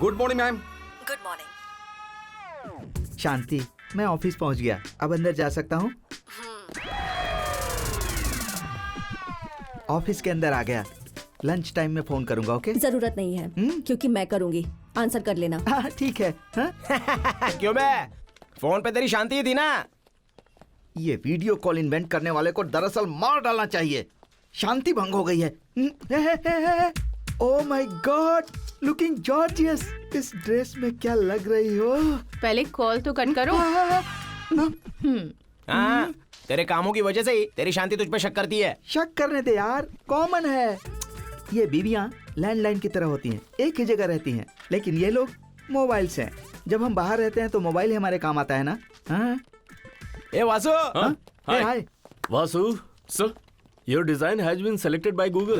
Good morning ma'am. Good morning. Shanti, मैं office पहुंच गया, अब अंदर जा सकता हूँ? ऑफिस के अंदर आ गया, लंच टाइम में फोन करूंगा। ओके? जरूरत नहीं है क्योंकि मैं करूंगी, आंसर कर लेना। हाँ ठीक है। हाँ? क्यों बे, फोन पे तेरी शांति ही थी ना। ये वीडियो कॉल इन्वेंट करने वाले को दरअसल मार डालना चाहिए। शांति भंग हो गई है। Oh my God, looking gorgeous. इस ड्रेस में क्या लग रही हो? पहले कॉल तो कट करो। हाँ, तेरे कामों की वजह से ही तेरी शांति तुझ पे शक करती है। शक करने दे यार, कॉमन है। ये बीवियां लैंडलाइन की तरह होती हैं, एक ही जगह रहती हैं, लेकिन ये लोग मोबाइल से हैं। जब हम बाहर रहते हैं तो मोबाइल ही हमारे काम आता है ना। हाँ? ए वासु, हाय। Vasu, sir, your design has been selected by Google.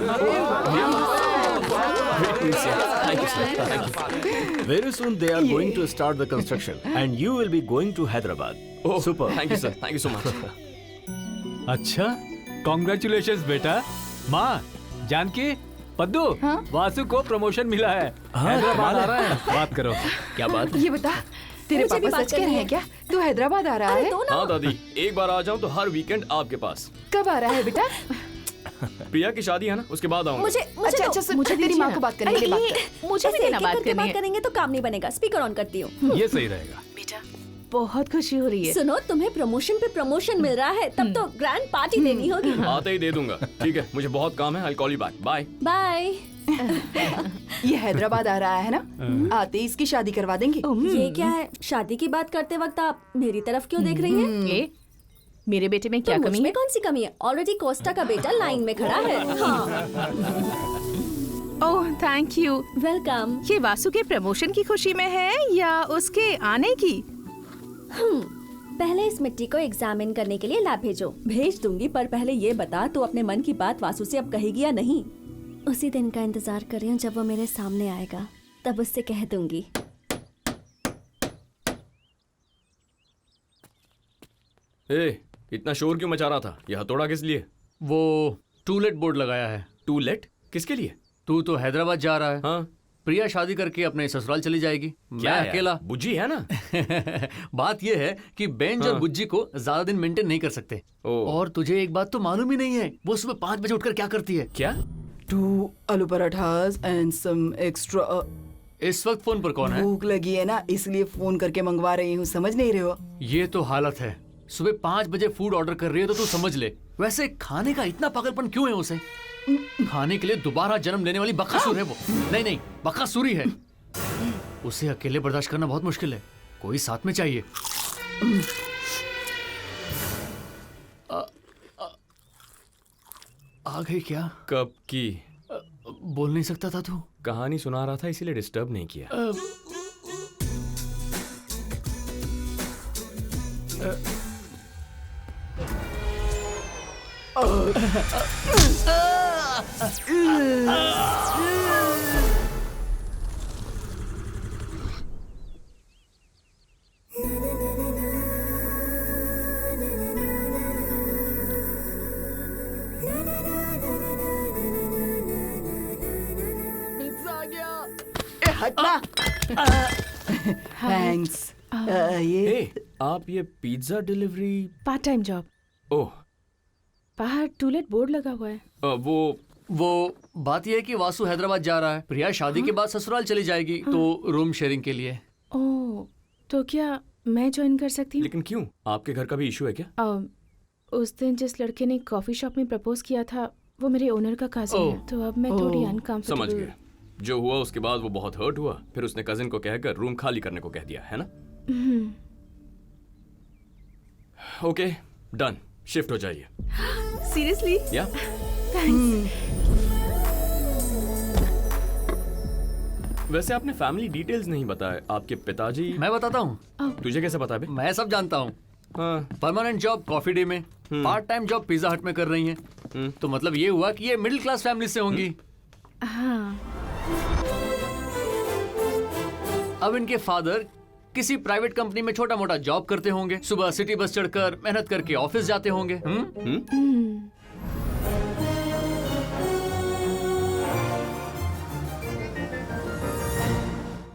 Very soon they are going to start the construction and you will be going to Hyderabad. Oh Super. Thank you sir, thank you so much. अच्छा, congratulations बेटा। माँ, जानकी, पद्दू, वासु को promotion मिला है। हैदराबाद आ रहा है। बात करो। क्या बात? ये बता, तेरे मुझे भी पापा बात सच कह रहे करनी हैं है। क्या? तू हैदराबाद आ रहा है? हाँ दादी, एक बार आ जाऊँ तो हर वीकेंड आपके पास। कब आ रहा है बेटा? प्रिया की शादी है ना, उसके बाद आऊंगा। मुझे अच्छा अच्छा सुन, मुझे तेरी दीजिए माँ ना। को बात करने के लिए बात कर। मुझे ऐसे भी देना एक-एक बात करके बात करेंगे तो काम नहीं बनेगा। स्पीकर ऑन करती हूँ। ये सही रहेगा। बेटा, बहुत खुशी हो रही है। सुनो, तुम्हें प्रमोशन पे प्रमोशन मिल रहा है, तब तो ग्रैंड पार्टी देनी होगी। आते ही दे दूंगा। ठीक है, मुझे बहुत काम है। I call you back. Bye. Bye. ये हैदराबाद आ रहा है ना, आते ही इसकी शादी करवा देंगे। ये क्या है? शादी की बात करते वक्त आप मेरी तरफ क्यों देख रही हैं? ये मेरे बेटे में क्या तो कमी मुझ में है? कौन सी कमी है? ऑलरेडी कोस्टा का बेटा लाइन में खड़ा है। हाँ, ओह थैंक यू। वेलकम। ये वासु के प्रमोशन की खुशी में है या उसके आने की? पहले इस मिट्टी को एग्जामिन करने के लिए लैब भेजो। भेज दूंगी, पर पहले ये बता तू अपने मन की बात वासु से अब कहेगी या नहीं? उसी दिन का इंतजार कर रही हूँ जब वो मेरे सामने आएगा, तब उससे कह दूंगी। ए, इतना शोर क्यों मचा रहा था? ये हथौड़ा किस लिए? वो टूलेट बोर्ड लगाया है। To let? किसके लिए? तू तो हैदराबाद जा रहा है। हाँ, प्रिया शादी करके अपने ससुराल चली जाएगी। क्या मैं है? अकेला। बुज्जी है ना। बात यह है कि बेंज और बुज्जी को ज्यादा दिन मेंटेन नहीं कर सकते। ओह। और तुझे एक बात तो मालूम ही नहीं है, वो सुबह 5 बजे उठकर क्या करती है। क्या? 2 आलू पराठास एंड सम एक्स्ट्रा। इस वक्त फोन पर कौन है? भूख लगी है ना, इसलिए फोन करके मंगवा रही हूँ, समझ नहीं रहे हो? ये तो हालत है। सुबह 5 बजे फूड ऑर्डर कर रही है तो तू समझ ले। वैसे खाने का इतना पागलपन क्यों है उसे? खाने के लिए दोबारा जन्म लेने वाली बकासुर है वो। नहीं, बकासुरी है। उसे अकेले बर्दाश्त करना बहुत मुश्किल है, कोई साथ में चाहिए। आ गई क्या? कब की? बोल नहीं सकता था तू? कहानी सुना रहा था, इसीलिए डिस्टर्ब नहीं किया। थैंक्स। ये ए, आप ये pizza delivery? Part time job. Oh, बाहर टूलेट बोर्ड लगा हुआ है। वो बात यह है कि वासु हैदराबाद जा रहा है। प्रिया शादी के बाद ससुराल चली जाएगी, तो रूम शेयरिंग के लिए। ओह, तो क्या मैं ज्वाइन कर सकती हूँ? लेकिन क्यों? आपके घर का भी इशू है क्या? उस दिन जिस लड़के ने कॉफी शॉप में प्रपोज किया था वो मेरे ओनर का कजिन है, तो अब मैं थोड़ी समझ अनकंफर्टेबल। गए। जो हुआ उसके बाद वो बहुत हर्ट हुआ, फिर उसने कजिन को कहकर रूम खाली करने को कह दिया, है ना? Okay, done. शिफ्ट हो जाइए। सीरियसली? या? वैसे आपने फैमिली डिटेल्स नहीं बताए। आपके पिताजी? मैं बताता हूँ। तुझे कैसे पता बे? मैं सब जानता हूँ। हाँ, परमानेंट जॉब कॉफी डे में, पार्ट टाइम जॉब पिज्जा हट में कर रही हैं। तो मतलब ये हुआ कि ये मिडिल क्लास फैमिली से होंगी। हाँ। अब इनके फादर किसी प्राइवेट कंपनी में छोटा मोटा जॉब करते होंगे, सुबह सिटी बस चढ़कर मेहनत करके ऑफिस जाते होंगे।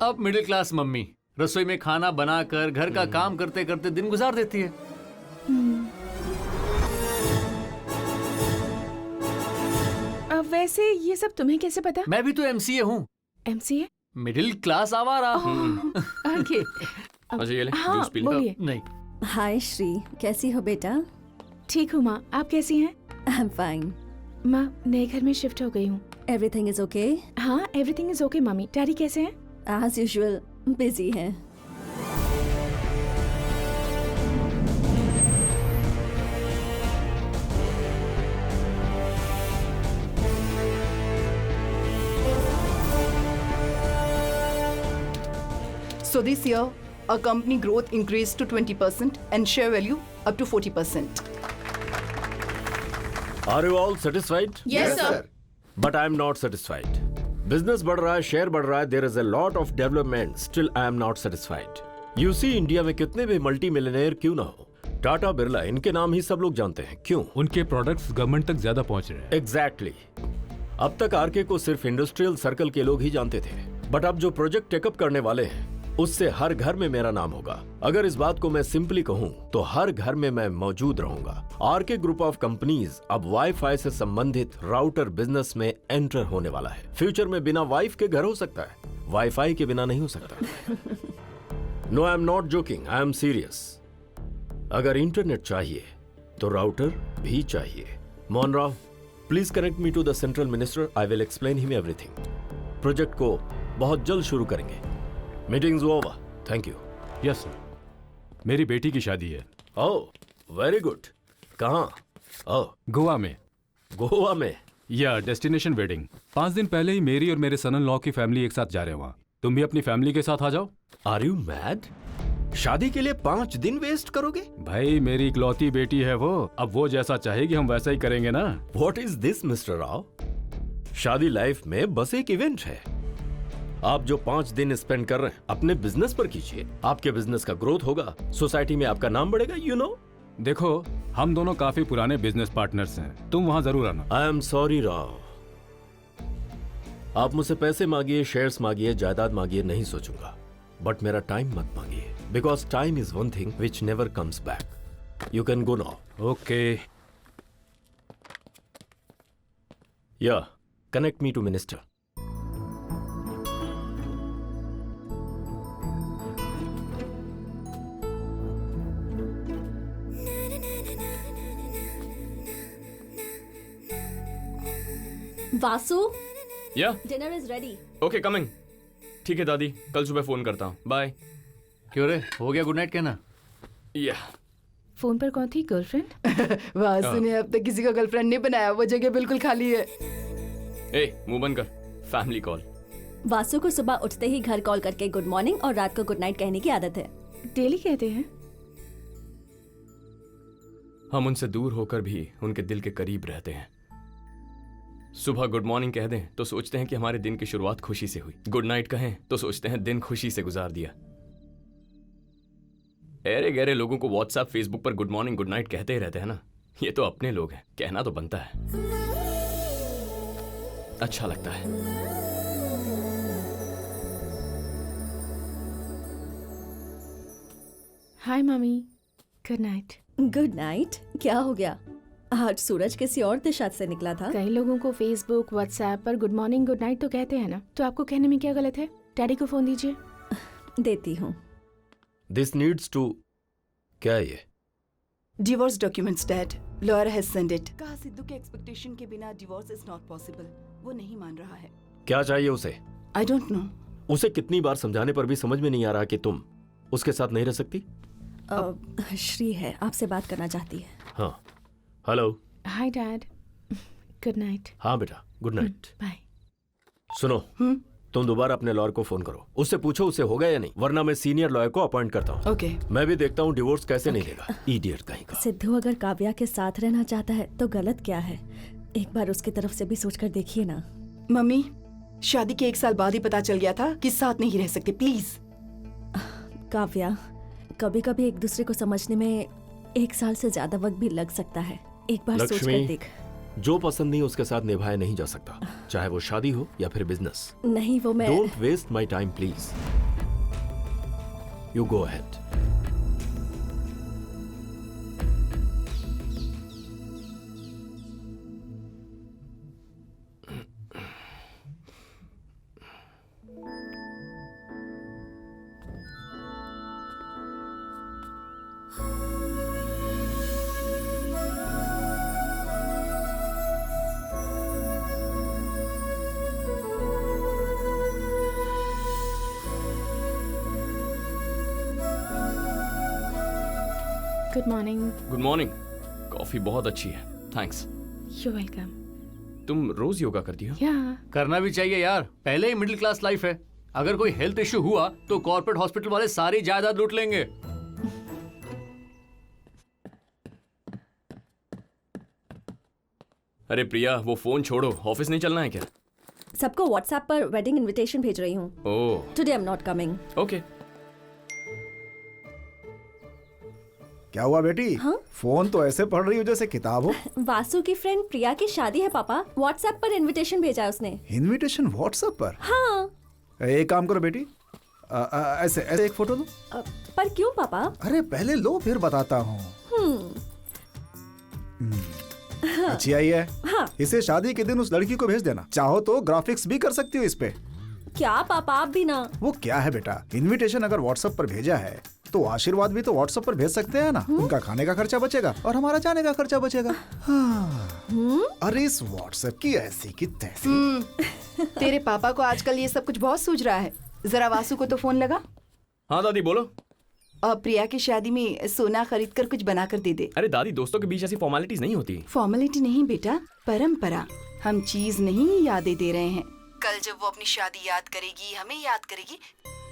अब मिडिल क्लास मम्मी रसोई में खाना बनाकर घर का काम करते करते दिन गुजार देती है। वैसे ये सब तुम्हें कैसे पता? मैं भी तो एमसीए हूँ, एमसीए? मिडिल क्लास आवारा। ओके। अच्छा ये ले हाँ, जूस पी ले। बोलिए। नहीं, हाय श्री, कैसी हो बेटा? ठीक हूँ माँ, आप कैसी हैं? I am fine. माँ, नए घर में शिफ्ट हो गई हूँ। Everything is okay? हाँ, everything is okay mummy. Daddy कैसे हैं? एज यूजुअल बिजी हैं। So this year, our company growth increased to 20% and share value up to 40%. Are you all satisfied? Yes, sir. But I am not satisfied. Business बढ़ रहा है, share बढ़ रहा है, there is a lot of development. Still I am not satisfied. You see, India में कितने भी multi millionaire क्यों ना हो, टाटा बिरला इनके नाम ही सब लोग जानते हैं। क्यों? उनके प्रोडक्ट्स गवर्नमेंट तक ज्यादा पहुंच रहे हैं। एग्जैक्टली अब तक आरके को सिर्फ इंडस्ट्रियल सर्कल के लोग ही जानते थे, बट अब जो प्रोजेक्ट टेकअप करने वाले हैं उससे हर घर में मेरा नाम होगा। अगर इस बात को मैं सिंपली कहूं तो हर घर में मैं मौजूद रहूंगा। आरके ग्रुप ऑफ कंपनीज अब वाईफाई से संबंधित राउटर बिजनेस में एंटर होने वाला है। फ्यूचर में बिना वाइफ के घर हो सकता है, वाईफाई के बिना नहीं हो सकता। No, I am not joking, I am serious. अगर इंटरनेट चाहिए तो राउटर भी चाहिए। Mohan Rao, please connect me to the central minister, I will explain him everything. Project को बहुत जल्द शुरू करेंगे। Meetings over, thank you. Yes sir, मेरी बेटी की शादी है। Oh very good. कहाँ? ओह गोवा में। गोवा में? या डेस्टिनेशन वेडिंग। 5 दिन पहले ही मेरी और मेरे सन इन लॉ की फैमिली एक साथ जा रहे हैं वहाँ। तुम भी अपनी फैमिली के साथ आ जाओ। Are you mad? शादी के लिए 5 दिन वेस्ट करोगे? भाई मेरी इकलौती बेटी है वो, अब वो जैसा चाहेगी हम वैसा ही करेंगे ना। What is this mister Rao? शादी लाइफ में बस एक इवेंट है। आप जो 5 दिन स्पेंड कर रहे हैं अपने बिजनेस पर कीजिए। आपके बिजनेस का ग्रोथ होगा, सोसाइटी में आपका नाम बढ़ेगा, यू नो। देखो, हम दोनों काफी पुराने बिजनेस पार्टनर्स हैं, तुम वहाँ जरूर आना। आई एम सॉरी राव, आप मुझसे पैसे मांगिए, शेयर्स मांगिए, जायदाद मांगिए, नहीं सोचूंगा, बट मेरा टाइम मत मांगिए, because time is one thing which never comes back. You can go now. Okay. Yeah connect me to minister. Vasu, yeah dinner is ready. Okay coming. ठीक है दादी, कल सुबह फोन करता हूँ। बाय। क्यों रे, हो गया गुड नाइट कहना? या फोन पर कौन थी? गर्लफ्रेंड? वासु ने अब तक किसी का गर्लफ्रेंड नहीं बनाया, वो जगह बिल्कुल खाली है। ए मुंह बंद कर, फैमिली कॉल। वासु को सुबह उठते ही घर कॉल करके गुड मॉर्निंग और रात को गुड नाइट कहने की आदत है। डेली कहते हैं। हम उनसे दूर होकर भी उनके दिल के करीब रहते हैं। सुबह गुड मॉर्निंग कह दें तो सोचते हैं कि हमारे दिन की शुरुआत खुशी से हुई, गुड नाइट कहें तो सोचते हैं दिन खुशी से गुजार दिया। ऐरे गहरे लोगों को व्हाट्सएप फेसबुक पर गुड मॉर्निंग गुड नाइट कहते ही रहते हैं ना। ये तो अपने लोग हैं, कहना तो बनता है, अच्छा लगता है। Hi mummy, good night. Good night? क्या हो गया? आज सूरज किसी और दिशा से निकला था। कई लोगों को फेसबुक व्हाट्सएप पर गुड मॉर्निंग गुड नाइट तो कहते हैं ना, तो आपको कहने में क्या गलत है? डैडी को फोन दीजिए। देती हूँ। दिस नीड्स टू, क्या है ये? Divorce documents dad, lawyer has send it. कहा सिद्धू के एक्सपेक्टेशन के बिना डिवोर्स इज नॉट पॉसिबल, वो नहीं मान रहा है। क्या चाहिए उसे? I don't know. उसे कितनी बार समझाने पर भी समझ में नहीं आ रहा कि तुम उसके साथ नहीं रह सकती। श्री है, आपसे बात करना चाहती है। हाँ, hello. Hi dad, good night. हाँ बेटा, गुड नाइट। बाय। सुनो, तुम दोबारा अपने लॉयर को फोन करो, उससे पूछो उसे हो गया या नहीं, वरना मैं सीनियर लॉयर को अपॉइंट करता हूँ। ओके। मैं भी देखता हूँ डिवोर्स कैसे नहीं लेगा, इडियट कहीं का। सिद्धू अगर काव्या के साथ रहना चाहता है तो गलत क्या है? एक बार उसकी तरफ से भी सोचकर देखिए ना। मम्मी, शादी के 1 साल बाद ही पता चल गया था कि साथ नहीं रह सकते, प्लीज। काव्या, कभी कभी एक दूसरे को समझने में 1 साल से ज्यादा वक्त भी लग सकता है। एक बार सोच कर लक्ष्मी, देख। जो पसंद नहीं उसके साथ निभाया नहीं जा सकता, चाहे वो शादी हो या फिर बिजनेस। नहीं वो मैं don't waste my time please, you go ahead. Good morning. Good morning. Coffee बहुत अच्छी है, थैंक्स। You welcome. तुम रोज योगा करती हो? या करना भी चाहिए यार, पहले ही मिडिल क्लास लाइफ है। अगर कोई हेल्थ इश्यू हुआ तो कॉर्पोरेट हॉस्पिटल वाले सारी जायदाद लूट लेंगे। अरे प्रिया, वो फोन छोड़ो, ऑफिस नहीं चलना है क्या? सबको व्हाट्सएप पर वेडिंग इनविटेशन भेज रही हूँ। Oh today I am not coming. Okay. क्या हुआ बेटी? हाँ? फोन तो ऐसे पढ़ रही हो जैसे किताब हो। वासु की फ्रेंड प्रिया की शादी है पापा, व्हाट्सएप पर इनविटेशन भेजा है उसने। इनविटेशन व्हाट्सएप पर? हाँ। एक काम करो बेटी, ऐसे ऐसे एक फोटो लो। पर क्यों पापा? अरे पहले लो फिर बताता हूँ। अच्छी आई है। हाँ। इसे शादी के दिन उस लड़की को भेज देना, चाहो तो ग्राफिक्स भी कर सकती हो इस पे। क्या पापा आप भी ना। वो क्या है बेटा, इनविटेशन अगर व्हाट्सएप पर भेजा है तो आशीर्वाद भी तो व्हाट्सएप पर भेज सकते हैं ना। उनका खाने का खर्चा बचेगा और हमारा जाने का खर्चा बचेगा। हाँ। अरे इस व्हाट्सएप की ऐसी की तैसी। तेरे पापा को आजकल ये सब कुछ बहुत सूझ रहा है। जरा वासु को तो फोन लगा। हाँ दादी बोलो। और प्रिया की शादी में सोना खरीद कर कुछ बना कर दे दे। अरे दादी, दोस्तों के बीच ऐसी फॉर्मेलिटीज नहीं होती। फॉर्मेलिटी नहीं बेटा, परंपरा। हम चीज नहीं यादें दे रहे हैं। कल जब वो अपनी शादी याद करेगी, हमें याद करेगी,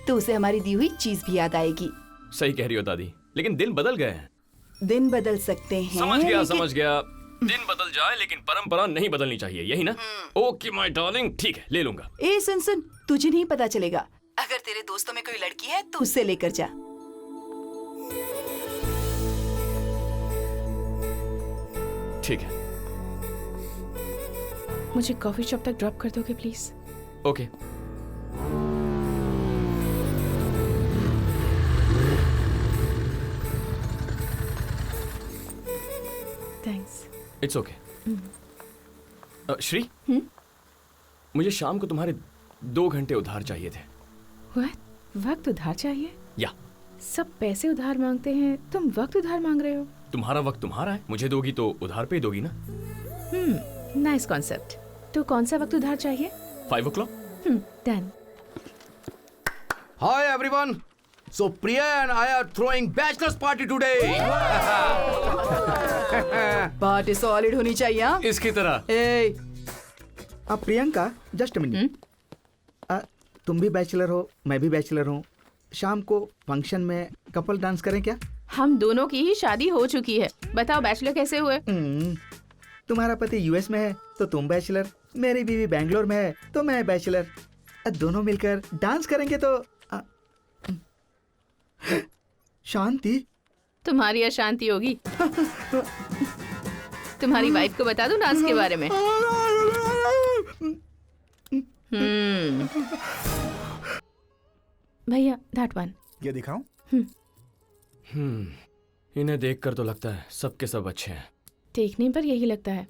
तो उसे हमारी दी हुई चीज भी याद आएगी। सही कह रही हो दादी, लेकिन दिन बदल गए हैं। दिन बदल सकते हैं। समझ गया लेकिन... समझ गया। दिन बदल जाए लेकिन परंपरा नहीं बदलनी चाहिए, यही ना? ओके माय डार्लिंग, ठीक है ले लूंगा। ए सुन सुन, तुझे नहीं पता चलेगा। अगर तेरे दोस्तों में कोई लड़की है तो उससे लेकर जा। ठीक है। मुझे कॉफी शॉप तक ड्रॉप कर दोगे please? Okay. Thanks. It's okay. Shri, मुझे शाम को तुम्हारे 2 घंटे उधार चाहिए थे। व्हाट? वक्त उधार चाहिए? या सब पैसे उधार मांगते हैं, तुम वक्त उधार मांग रहे हो? तुम्हारा वक्त तुम्हारा है, मुझे दोगी तो उधार पे ही दोगी ना। Nice concept. तो कौन सा वक्त उधार चाहिए? 5 o'clock। Done. Hi everyone. So Priya and I are throwing bachelor's party today. Party solid होनी चाहिए। हाँ? इसकी तरह। ए, अब प्रियंका, जस्ट मिनट। तुम भी बैचलर हो, मैं भी बैचलर हूँ। शाम को फंक्शन में कपल डांस करें क्या? हम दोनों की ही शादी हो चुकी है, बताओ बैचलर कैसे हुए? तुम्हारा पति यूएस में है तो तुम बैचलर, मेरी बीवी बैंगलोर में है तो मैं बैचलर। दोनों मिलकर डांस करेंगे तो शांति। तुम्हारी अशांति होगी। तुम्हारी वाइफ को बता दूं डांस के बारे में? भैया दैट वन। ये दिखाऊं? इन्हें देखकर तो लगता है सबके सब अच्छे हैं। देखने पर यही लगता है,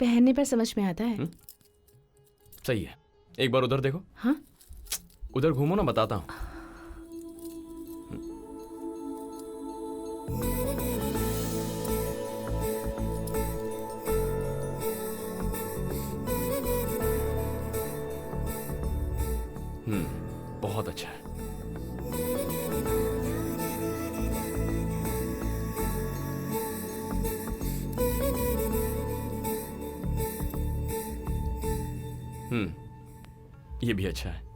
पहनने पर समझ में आता है। सही है, एक बार उधर देखो। हाँ? उधर घूमो ना, बताता हूँ। बहुत अच्छा है। ये भी अच्छा है।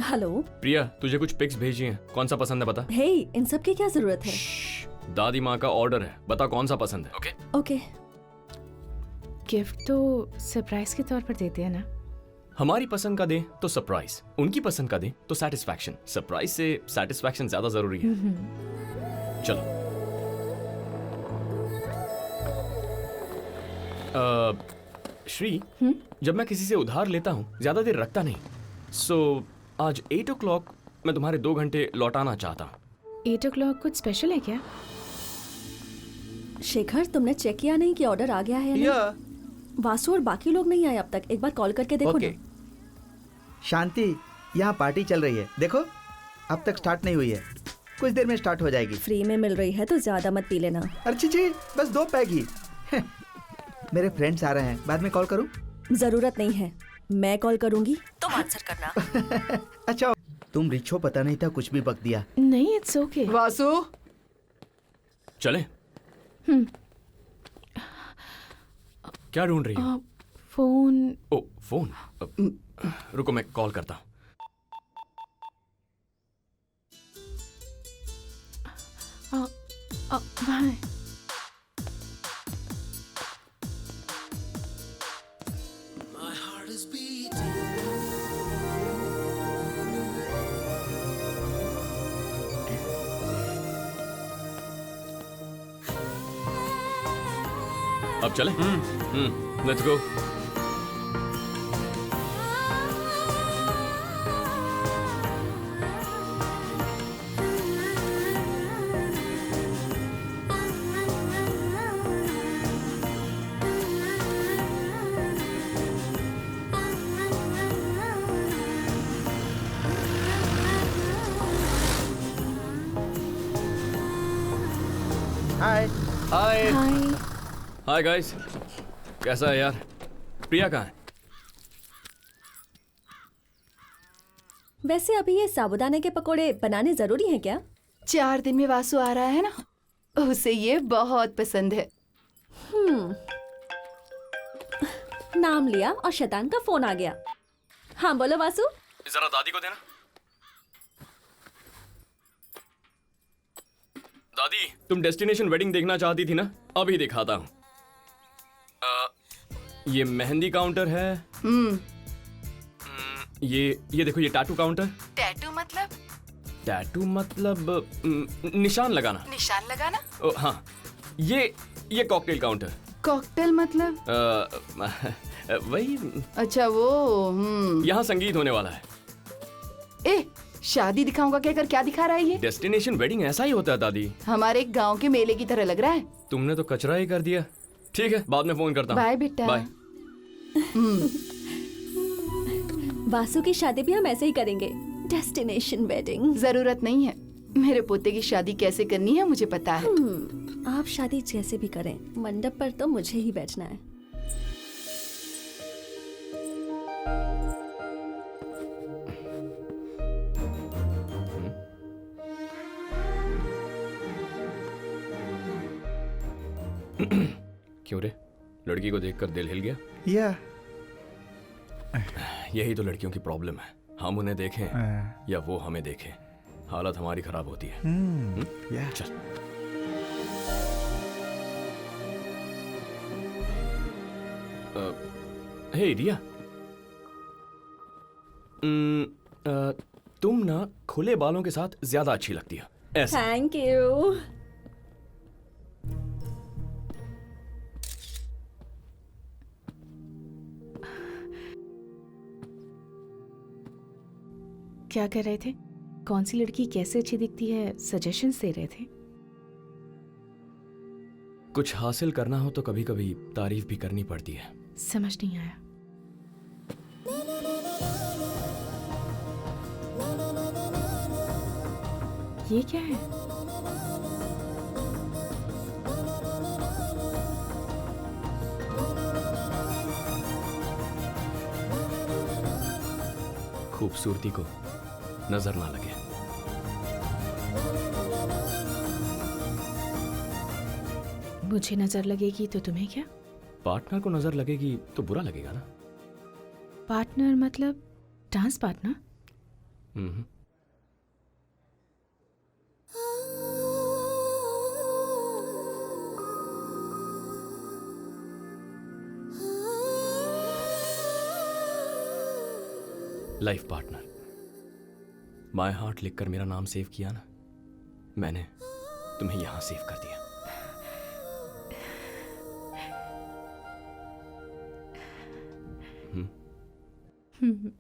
हेलो प्रिया, तुझे कुछ पिक्स भेजी हैं, कौन सा पसंद है बता। हे, इन सब की क्या जरूरत है? दादी माँ का ऑर्डर है, बता कौन सा पसंद है। Okay okay. गिफ्ट तो सरप्राइज के तौर पर देते हैं ना? हमारी पसंद का दें तो सरप्राइज, उनकी पसंद का दें तो सेटिस्फैक्शन। सरप्राइज से सेटिस्फैक्शन ज्यादा जरूरी है। चलो श्री, जब मैं किसी से उधार लेता हूँ ज्यादा देर रखता नहीं। सो आज 8 o'clock मैं तुम्हारे 2 घंटे लौटाना चाहता हूँ। 8 o'clock कुछ स्पेशल है क्या? शेखर, तुमने चेक किया नहीं कि ऑर्डर आ गया है या नहीं? वासु और बाकी लोग नहीं आए अब तक, एक बार कॉल करके देखो ना। शांति, यहाँ पार्टी चल रही है, देखो अब तक स्टार्ट नहीं हुई है, कुछ देर में स्टार्ट हो जाएगी। फ्री में मिल रही है तो ज्यादा मत पी लेना। अर्ची जी, बस 2 पैग ही। मेरे फ्रेंड्स आ रहे हैं, बाद में कॉल करूं? जरूरत नहीं है, मैं कॉल करूंगी, तुम आंसर करना। अच्छा, तुम रिच हो पता नहीं था, कुछ भी बक दिया। नहीं, इट्स ओके। वासु, चले? क्या ढूंढ रही हो? फोन। ओ फोन, रुको मैं कॉल करता हूँ। बाय। अब चले? Let's go. Hi. Hi hi. Hi guys, कैसा है यार? प्रिया कहाँ है? वैसे अभी ये साबूदाने के पकोड़े बनाने जरूरी हैं क्या? 4 दिन में वासु आ रहा है ना, उसे ये बहुत पसंद है। नाम लिया और शैतान का फोन आ गया। हाँ बोलो वासु। जरा दादी को देना। दादी, तुम डेस्टिनेशन वेडिंग देखना चाहती थी ना? अभी दिखाता हूँ। ये मेहंदी काउंटर है। ये देखो, ये टैटू काउंटर। टैटू मतलब? टैटू मतलब निशान लगाना। निशान लगाना? ओ, हाँ। ये कॉकटेल काउंटर। कॉकटेल मतलब? वही। अच्छा वो। यहाँ संगीत होने वाला है। ए, शादी दिखाऊंगा कहकर क्या दिखा रहा है ये? डेस्टिनेशन वेडिंग ऐसा ही होता है दादी। हमारे गांव के मेले की तरह लग रहा है। तुमने तो कचरा ही कर दिया। ठीक है, बाद में फोन करता हूँ। बाय बेटा। बाय। वासु की शादी भी हम ऐसे ही करेंगे, डेस्टिनेशन वेडिंग। जरूरत नहीं है, मेरे पोते की शादी कैसे करनी है मुझे पता है। आप शादी जैसे भी करें, मंडप पर तो मुझे ही बैठना है। क्यों रे, लड़की को देखकर दिल हिल गया? या यही तो लड़कियों की प्रॉब्लम है, हम उन्हें देखें या वो हमें देखें, हालत हमारी खराब होती है। या चल। हे रिया, तुम ना खुले बालों के साथ ज्यादा अच्छी लगती है। ऐसा। Thank you. क्या कर रहे थे? कौन सी लड़की कैसे अच्छी दिखती है सजेशंस दे रहे थे? कुछ हासिल करना हो तो कभी कभी तारीफ भी करनी पड़ती है। समझ नहीं आया। ये क्या है? खूबसूरती को नजर ना लगे। मुझे नजर लगेगी तो तुम्हें क्या? पार्टनर को नजर लगेगी तो बुरा लगेगा ना। पार्टनर मतलब dance partner? Life partner. My heart लिखकर मेरा नाम सेव किया ना, मैंने तुम्हें यहां सेव कर दिया। हम्म।